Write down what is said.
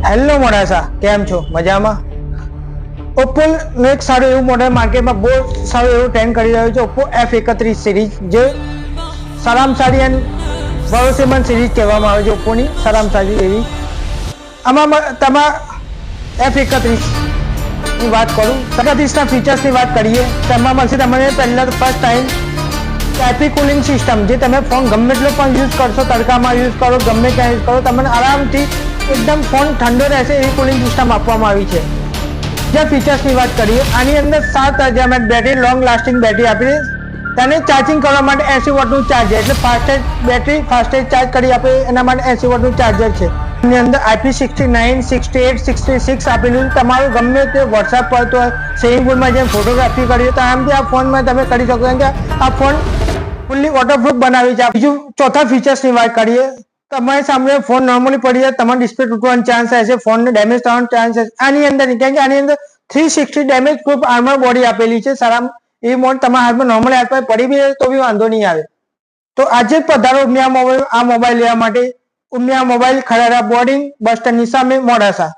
Hello Modasa, કેમ છો? મજામાં? ઓપ્પો નું એક સારું એવું મોડેલ માર્કેટમાં બહુ સારું એવું ટ્રેન્ડ કરી રહ્યું છે. ઓપ્પો F31 સિરીઝ, જે સારામાં સારી અને ભરોસેમંદ સિરીઝ કહેવામાં આવે છે. ઓપ્પોની સારામાં સારી એવી. આમાં તમારા F31 ની વાત કરું, 31ના ફીચર્સની વાત કરીએ. તેમાં મળશે તમને પહેલા ફર્સ્ટ ટાઈમ ટાઈપી કુલિંગ સિસ્ટમ, જે તમે ફોન ગમે એટલો પણ યુઝ કરશો, તડકામાં યુઝ કરો, ગમે ત્યાં યુઝ કરો, તમને આરામથી એકદમ ફોન ઠંડો રહેશે એવી કુલિંગ સિસ્ટમ આપવામાં આવી છે. જે ફીચર્સની વાત કરીએ, આની અંદર 7000 mAh battery, long lasting battery આપી છે. તેને ચાર્જિંગ કરવા માટે 80 વોટનું ચાર્જર, એટલે ફાસ્ટેસ્ટ બેટરી ફાસ્ટેસ્ટ ચાર્જ કરી આપે એના માટે 80 વોટનું ચાર્જર છે. એની અંદર IP69, 68, 66 આપેલું. તમારું ગમે તે વોટ્સએપ પર તો સ્વિમિંગ પુલમાં જેમ ફોટોગ્રાફી કરીએ તો આમથી આ ફોનમાં તમે કરી શકો છો. આ ફોન ફૂલ્લી વોટરપ્રૂફ બનાવી છે. બીજું ચોથા ફીચર્સની વાત કરીએ, તમારી સામે ફોન નોર્મલી પડી જાય, તમારો ડિસ્પ્લે તૂટવાનો ચાન્સ રહેશે, ફોનને ડેમેજ થવાનો ચાન્સ રહેશે. આની અંદર કેમ કે આની અંદર 360 ડેમેજ પ્રૂફ આર્મર બોડી આપેલી છે. સારા એ મોડ તમારા હાથમાં નોર્મલી હાથમાં પડી બી તો બી વાંધો નહીં આવે. તો આજે જ પધારો ઉમિયા મોબાઈલ આ મોબાઈલ લેવા માટે. ઉમિયા મોબાઈલ, ખરારા બોર્ડિંગ, બસ સ્ટેન્ડની સામે, મોડાસા.